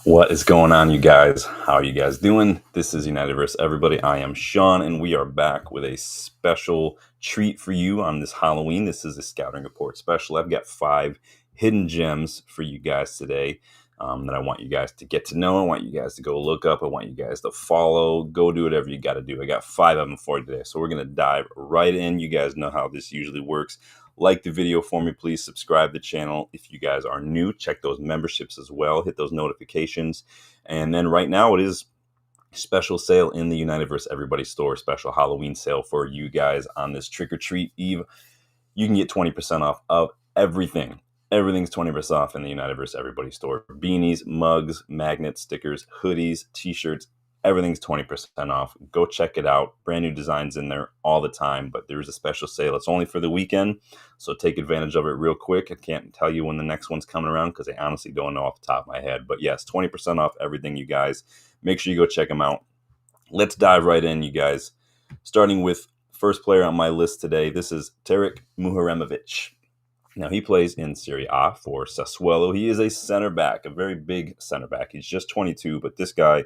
What is going on, you guys? How are you guys doing? This is United vs. Everybody. I am Sean, and we are back with a special treat for you on this Halloween. This is a scouting report special. I've got 5 hidden gems for you guys today that I want you guys to get to know. I want you guys to go look up. I want you guys to follow. Go do whatever you got to do. I got 5 of them for you today, so we're going to dive right in. You guys know how this usually works. Like the video for me, please subscribe to the channel. If you guys are new, check those memberships as well. Hit those notifications. And then right now it is special sale in the United vs. Everybody store, special Halloween sale for you guys on this trick or treat eve. You can get 20% off of everything. Everything's 20% off in the United vs. Everybody store. Beanies, mugs, magnets, stickers, hoodies, t-shirts. Everything's 20% off. Go check it out. Brand new designs in there all the time, but there's a special sale. It's only for the weekend, so take advantage of it real quick. I can't tell you when the next one's coming around because I honestly don't know off the top of my head. But yes, 20% off everything, you guys. Make sure you go check them out. Let's dive right in, you guys. Starting with first player on my list today. This is Tarek Muharemovic. Now, he plays in Serie A for Sassuolo. He is a center back, a very big center back. He's just 22, but this guy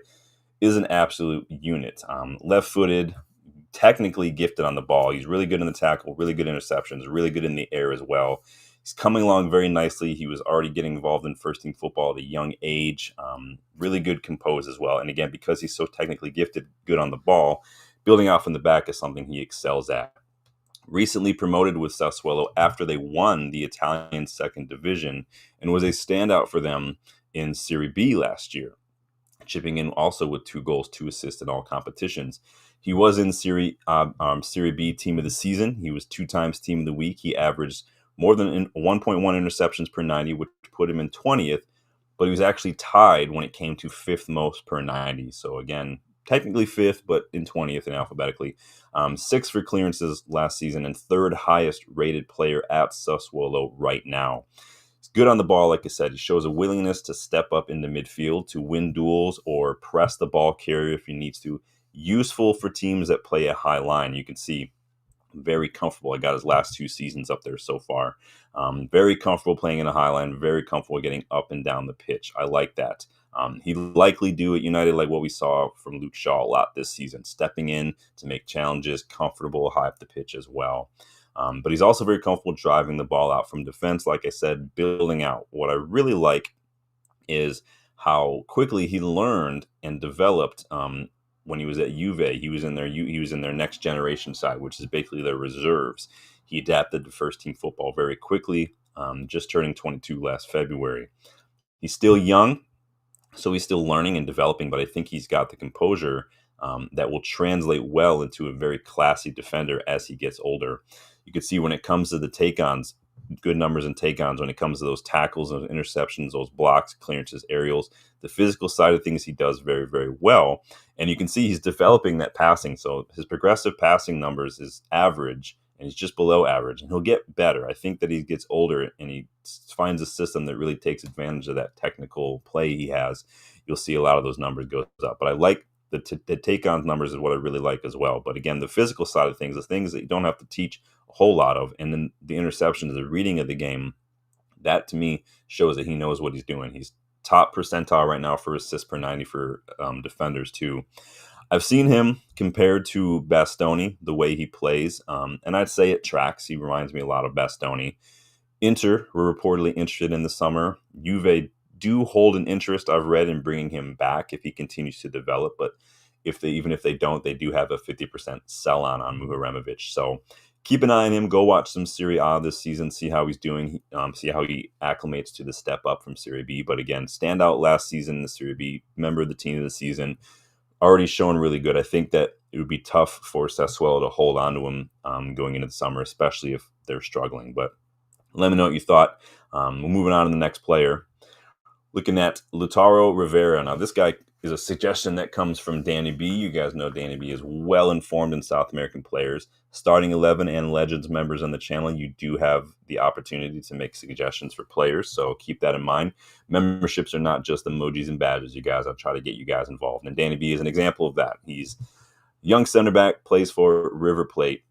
is an absolute unit. Left-footed, technically gifted on the ball. He's really good in the tackle, really good interceptions, really good in the air as well. He's coming along very nicely. He was already getting involved in first-team football at a young age. Really good composed as well. And again, because he's so technically gifted, good on the ball, building out from the back is something he excels at. Recently promoted with Sassuolo after they won the Italian second division and was a standout for them in Serie B last year, chipping in also with 2 goals, 2 assists in all competitions. He was in Serie B Team of the Season. He was 2 times Team of the Week. He averaged more than 1.1 interceptions per 90, which put him in 20th, but he was actually tied when it came to 5th most per 90. So again, technically 5th, but in 20th and alphabetically. 6th for clearances last season and 3rd highest rated player at Sassuolo right now. He's good on the ball, like I said. He shows a willingness to step up into midfield, to win duels or press the ball carrier if he needs to. Useful for teams that play a high line. You can see very comfortable. I got his last 2 seasons up there so far. Very comfortable playing in a high line, very comfortable getting up and down the pitch. I like that. He'd likely do at United like what we saw from Luke Shaw a lot this season, stepping in to make challenges, comfortable high up the pitch as well. But he's also very comfortable driving the ball out from defense, like I said, building out. What I really like is how quickly he learned and developed when he was at Juve. He was in their next generation side, which is basically their reserves. He adapted to first team football very quickly, just turning 22 last February. He's still young, so he's still learning and developing, but I think he's got the composure that will translate well into a very classy defender as he gets older. You can see when it comes to the take-ons, good numbers in take-ons when it comes to those tackles, those interceptions, those blocks, clearances, aerials. The physical side of things he does very, very well. And you can see he's developing that passing. So his progressive passing numbers is average, and he's just below average. And he'll get better. I think that he gets older and he finds a system that really takes advantage of that technical play he has. You'll see a lot of those numbers go up. But I like the take-on numbers is what I really like as well. But again, the physical side of things, the things that you don't have to teach a whole lot of, and then the interceptions, the reading of the game, that to me shows that he knows what he's doing. He's top percentile right now for assists per 90 for defenders too. I've seen him compared to Bastoni, the way he plays, and I'd say it tracks. He reminds me a lot of Bastoni. Inter were reportedly interested in the summer. Juve do hold an interest, I've read, in bringing him back if he continues to develop, but even if they don't, they do have a 50% sell on Muharemovic. So keep an eye on him. Go watch some Serie A this season, see how he's doing, see how he acclimates to the step up from Serie B. But again, standout last season in the Serie B, member of the team of the season, already showing really good. I think that it would be tough for Sassuolo to hold on to him going into the summer, especially if they're struggling. But let me know what you thought. We're moving on to the next player. Looking at Lautaro Rivera. Now, this guy is a suggestion that comes from Danny B. You guys know Danny B is well informed in South American players. Starting 11 and Legends members on the channel, you do have the opportunity to make suggestions for players, so keep that in mind. Memberships are not just emojis and badges, you guys. I'll try to get you guys involved. And Danny B is an example of that. He's a young center back, plays for River Plate.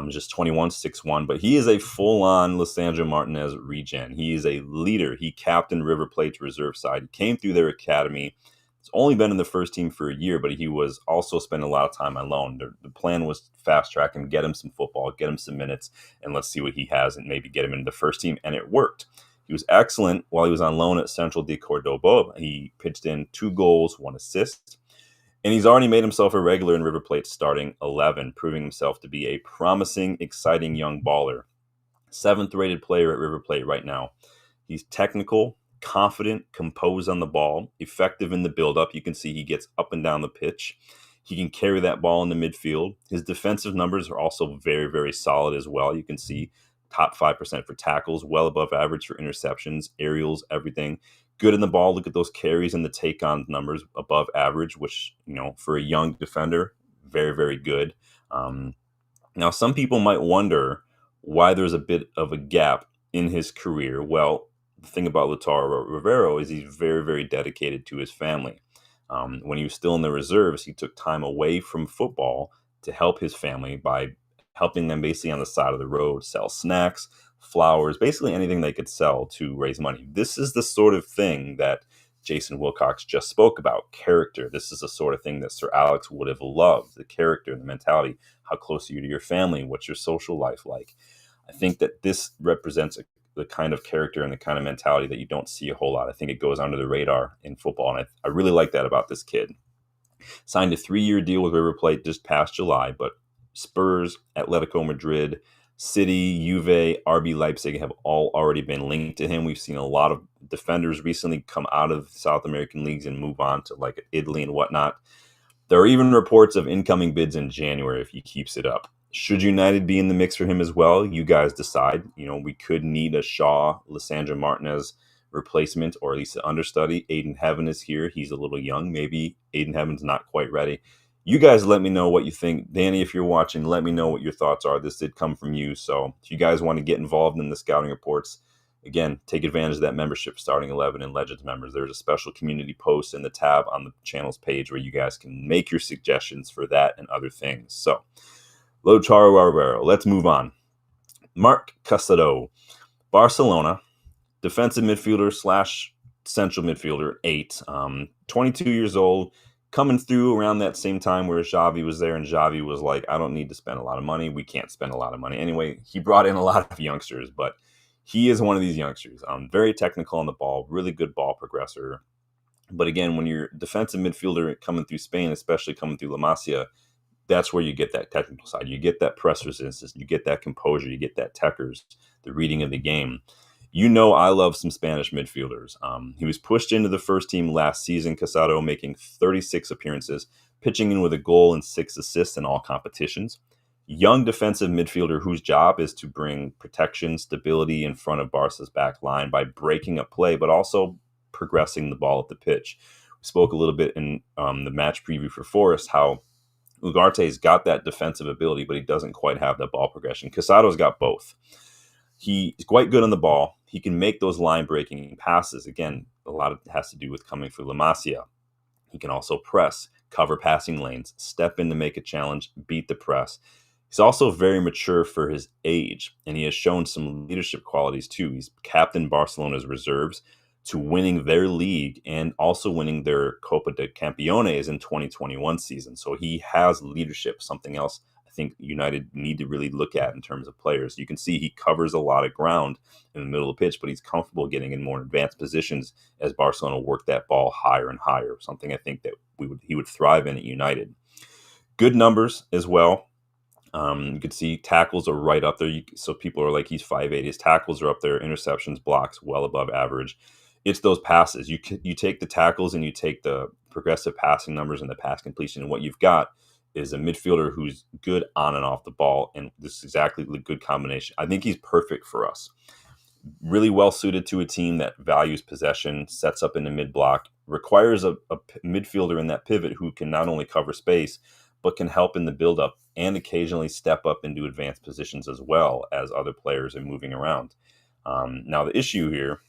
Just 21, 6'1", but he is a full-on Lissandro Martinez regen. He is a leader. He captained River Plate's reserve side. He came through their academy. He's only been in the first team for a year, but he was also spending a lot of time on loan. The plan was fast-track him, get him some football, get him some minutes, and let's see what he has and maybe get him into the first team, and it worked. He was excellent while he was on loan at Central de Cordoba. He pitched in 2 goals, 1 assist. And he's already made himself a regular in River Plate's starting 11, proving himself to be a promising, exciting young baller. 7th-rated player at River Plate right now. He's technical, confident, composed on the ball, effective in the buildup. You can see he gets up and down the pitch. He can carry that ball in the midfield. His defensive numbers are also very, very solid as well. You can see top 5% for tackles, well above average for interceptions, aerials, everything. Good in the ball. Look at those carries and the take-on numbers above average, which, for a young defender, very, very good. Now, some people might wonder why there's a bit of a gap in his career. Well, the thing about Lautaro Rivero is he's very, very dedicated to his family. When he was still in the reserves, he took time away from football to help his family by helping them basically on the side of the road, sell snacks, flowers, basically anything they could sell to raise money. This is the sort of thing that Jason Wilcox just spoke about, character. This is the sort of thing that Sir Alex would have loved, the character and the mentality. How close are you to your family? What's your social life like? I think that this represents the kind of character and the kind of mentality that you don't see a whole lot. I think it goes under the radar in football, and I really like that about this kid. Signed a 3-year deal with River Plate just past July, but Spurs, Atletico Madrid, City, Juve, RB Leipzig have all already been linked to him. We've seen a lot of defenders recently come out of South American leagues and move on to like Italy and whatnot. There are even reports of incoming bids in January if he keeps it up. Should United be in the mix for him as well? You guys decide. We could need a Shaw, Lissandro Martinez replacement, or at least an understudy. Aiden Heaven is here. He's a little young. Maybe Aiden Heaven's not quite ready. You guys let me know what you think. Danny, if you're watching, let me know what your thoughts are. This did come from you. So if you guys want to get involved in the scouting reports, again, take advantage of that membership, Starting 11 and Legends members. There's a special community post in the tab on the channel's page where you guys can make your suggestions for that and other things. So, Lautaro Rivero, let's move on. Marc Casado, Barcelona, defensive midfielder / central midfielder, 8, 22 years old, coming through around that same time where Xavi was there, and Xavi was like, I don't need to spend a lot of money. We can't spend a lot of money. Anyway, he brought in a lot of youngsters, but he is one of these youngsters. Very technical on the ball, really good ball progressor. But again, when you're a defensive midfielder coming through Spain, especially coming through La Masia, that's where you get that technical side. You get that press resistance. You get that composure. You get that techers, the reading of the game. I love some Spanish midfielders. He was pushed into the first team last season, Casado, making 36 appearances, pitching in with a goal and 6 assists in all competitions. Young defensive midfielder whose job is to bring protection, stability in front of Barca's back line by breaking up play, but also progressing the ball at the pitch. We spoke a little bit in the match preview for Forest how Ugarte's got that defensive ability, but he doesn't quite have that ball progression. Casado's got both. He's quite good on the ball. He can make those line-breaking passes. Again, a lot of it has to do with coming through La Masia. He can also press, cover passing lanes, step in to make a challenge, beat the press. He's also very mature for his age, and he has shown some leadership qualities too. He's captained Barcelona's reserves to winning their league and also winning their Copa de Campeones in 2021 season. So he has leadership, something else I think United need to really look at in terms of players. You can see he covers a lot of ground in the middle of the pitch, but he's comfortable getting in more advanced positions as Barcelona work that ball higher and higher, something I think that he would thrive in at United. Good numbers as well. You can see tackles are right up there. So people are like, he's 5'8". His tackles are up there. Interceptions, blocks, well above average. It's those passes. You take the tackles and you take the progressive passing numbers and the pass completion, and what you've got is a midfielder who's good on and off the ball, and this is exactly the good combination. I think he's perfect for us. Really well suited to a team that values possession, sets up in the mid-block, requires a midfielder in that pivot who can not only cover space, but can help in the build-up and occasionally step up into advanced positions as well as other players are moving around. Now, the issue here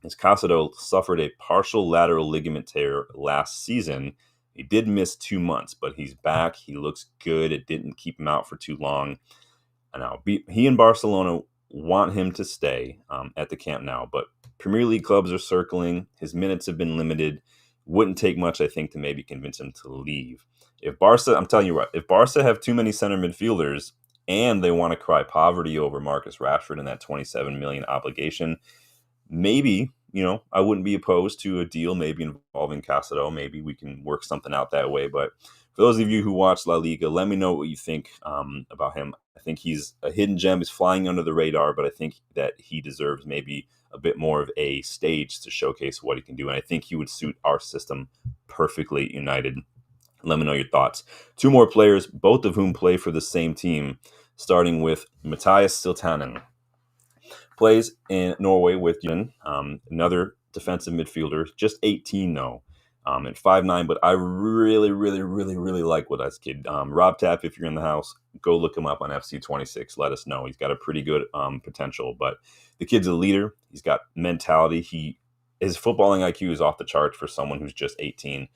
is Casado suffered a partial lateral ligament tear last season. He did miss 2 months, but he's back. He looks good. It didn't keep him out for too long. Now, he and Barcelona want him to stay at the Camp Nou, but Premier League clubs are circling. His minutes have been limited. Wouldn't take much, I think, to maybe convince him to leave. If Barca, I'm telling you what, if Barca have too many center midfielders and they want to cry poverty over Marcus Rashford and that 27 million obligation, maybe, I wouldn't be opposed to a deal maybe involving Casado. Maybe we can work something out that way. But for those of you who watch La Liga, let me know what you think about him. I think he's a hidden gem. He's flying under the radar, but I think that he deserves maybe a bit more of a stage to showcase what he can do. And I think he would suit our system perfectly at United. Let me know your thoughts. Two more players, both of whom play for the same team, starting with Matthias Siltanen. Plays in Norway with another defensive midfielder, just 18 though, at 5'9", but I really, really, really, really like what this kid. Rob Tapp, if you're in the house, go look him up on FC26. Let us know. He's got a pretty good potential, but the kid's a leader. He's got mentality. His footballing IQ is off the charts for someone who's just 18.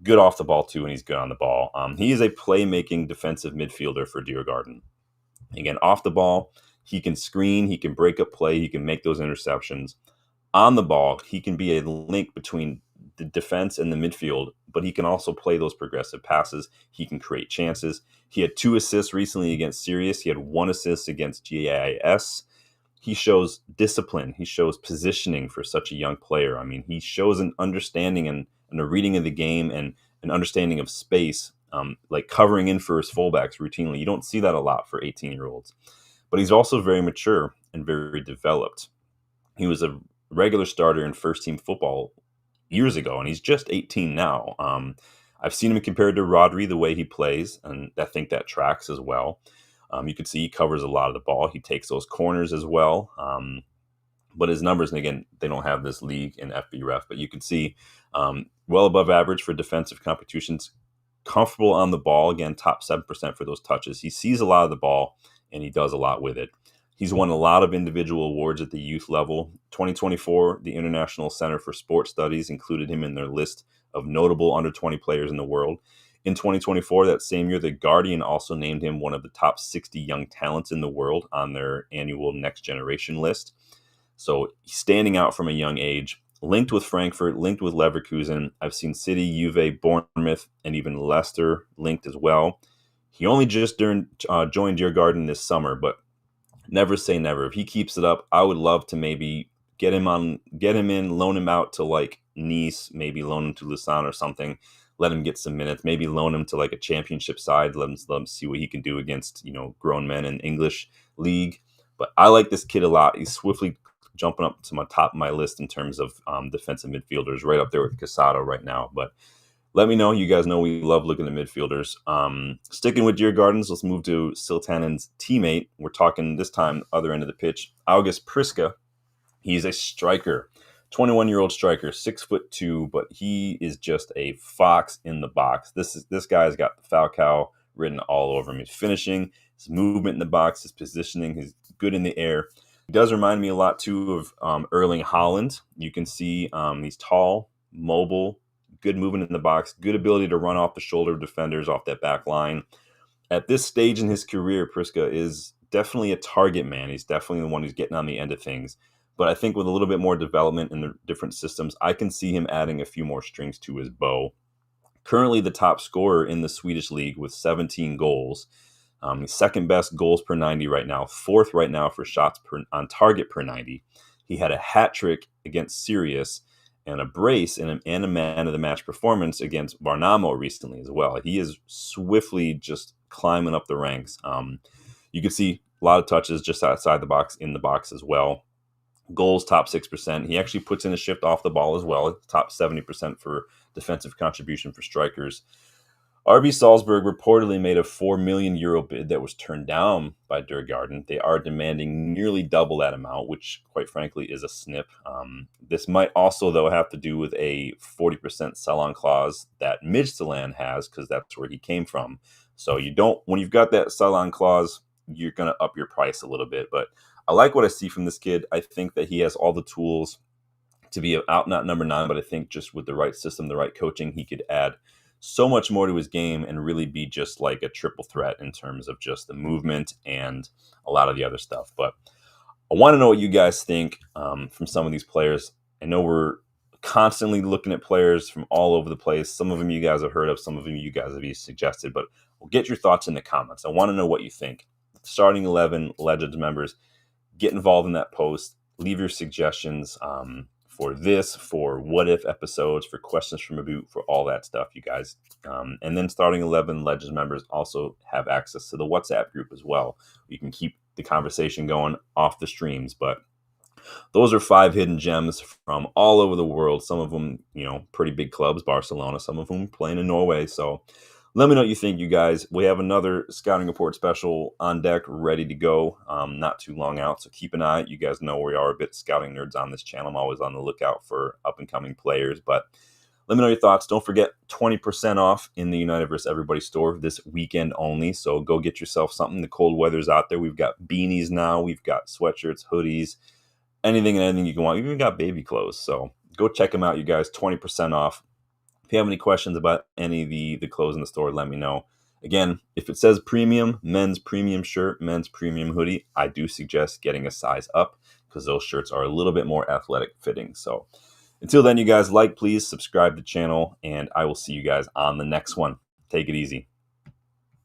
Good off the ball too, and he's good on the ball. He is a playmaking defensive midfielder for Djurgården. Again, off the ball, he can screen, he can break up play, he can make those interceptions. On the ball, he can be a link between the defense and the midfield, but he can also play those progressive passes. He can create chances. He had 2 assists recently against Sirius. He had 1 assist against GAIS. He shows discipline. He shows positioning for such a young player. I mean, he shows an understanding and a reading of the game and an understanding of space, like covering in for his fullbacks routinely. You don't see that a lot for 18-year-olds. But he's also very mature and very developed. He was a regular starter in first-team football years ago, and he's just 18 now. I've seen him compared to Rodri, the way he plays, and I think that tracks as well. You can see he covers a lot of the ball. He takes those corners as well. But his numbers, and again, they don't have this league in FBref, but you can see well above average for defensive competitions. Comfortable on the ball, again, top 7% for those touches. He sees a lot of the ball, and he does a lot with it. He's won a lot of individual awards at the youth level. 2024, the International Center for Sport Studies included him in their list of notable under-20 players in the world. In 2024, that same year, The Guardian also named him one of the top 60 young talents in the world on their annual Next Generation list. So he's standing out from a young age, linked with Frankfurt, linked with Leverkusen. I've seen City, Juve, Bournemouth, and even Leicester linked as well. He only just joined Djurgården this summer, but never say never. If he keeps it up, I would love to maybe get him in, loan him out to like Nice, maybe loan him to Lausanne or something. Let him get some minutes. Maybe loan him to like a championship side. Let him see what he can do against grown men in English league. But I like this kid a lot. He's swiftly jumping up to my top of my list in terms of defensive midfielders, right up there with Casado right now. But let me know. You guys know we love looking at midfielders. Sticking with Djurgårdens, let's move to Siltanen's teammate. We're talking this time, other end of the pitch, August Priska. He's a striker, 21-year-old striker, 6'2", but he is just a fox in the box. This guy's got the Falcao written all over him. His finishing, his movement in the box, his positioning, he's good in the air. He does remind me a lot, too, of Erling Haaland. You can see he's tall, mobile, good movement in the box, good ability to run off the shoulder of defenders off that back line. At this stage in his career, Priska is definitely a target man. He's definitely the one who's getting on the end of things. But I think with a little bit more development in the different systems, I can see him adding a few more strings to his bow. Currently the top scorer in the Swedish league with 17 goals. He's second best goals per 90 right now, fourth right now for shots on target per 90. He had a hat trick against Sirius and a brace and a man of the match performance against Varnamo recently as well. He is swiftly just climbing up the ranks. You can see a lot of touches just outside the box, in the box as well. Goals, top 6%. He actually puts in a shift off the ball as well, top 70% for defensive contribution for strikers. RB Salzburg reportedly made a €4 million bid that was turned down by Djurgården. They are demanding nearly double that amount, which quite frankly is a snip. This might also, though, have to do with a 40% sell-on clause that Midtjylland has, because that's where he came from. So when you've got that sell-on clause, you're going to up your price a little bit. But I like what I see from this kid. I think that he has all the tools to be out, not number 9, but I think just with the right system, the right coaching, he could add so much more to his game and really be just like a triple threat in terms of just the movement and a lot of the other stuff. But I want to know what you guys think from some of these players. I know we're constantly looking at players from all over the place. Some of them you guys have heard of, some of them you guys have suggested, but we'll get your thoughts in the comments. I want to know what you think. Starting 11 Legends members, get involved in that post. Leave your suggestions for this, for what if episodes, for questions from a boot, for all that stuff, you guys. And then starting 11 Legends members also have access to the WhatsApp group as well. You can keep the conversation going off the streams, but those are 5 hidden gems from all over the world. Some of them, pretty big clubs, Barcelona, some of them playing in Norway. So let me know what you think, you guys. We have another scouting report special on deck, ready to go. Not too long out, so keep an eye. You guys know we are a bit scouting nerds on this channel. I'm always on the lookout for up-and-coming players, but let me know your thoughts. Don't forget 20% off in the United vs. Everybody store this weekend only. So go get yourself something. The cold weather's out there. We've got beanies now. We've got sweatshirts, hoodies, anything and anything you can want. We've even got baby clothes. So go check them out, you guys. 20% off. If you have any questions about any of the clothes in the store, let me know. Again, if it says premium, men's premium shirt, men's premium hoodie, I do suggest getting a size up because those shirts are a little bit more athletic fitting. So until then, you guys, please subscribe to the channel, and I will see you guys on the next one. Take it easy.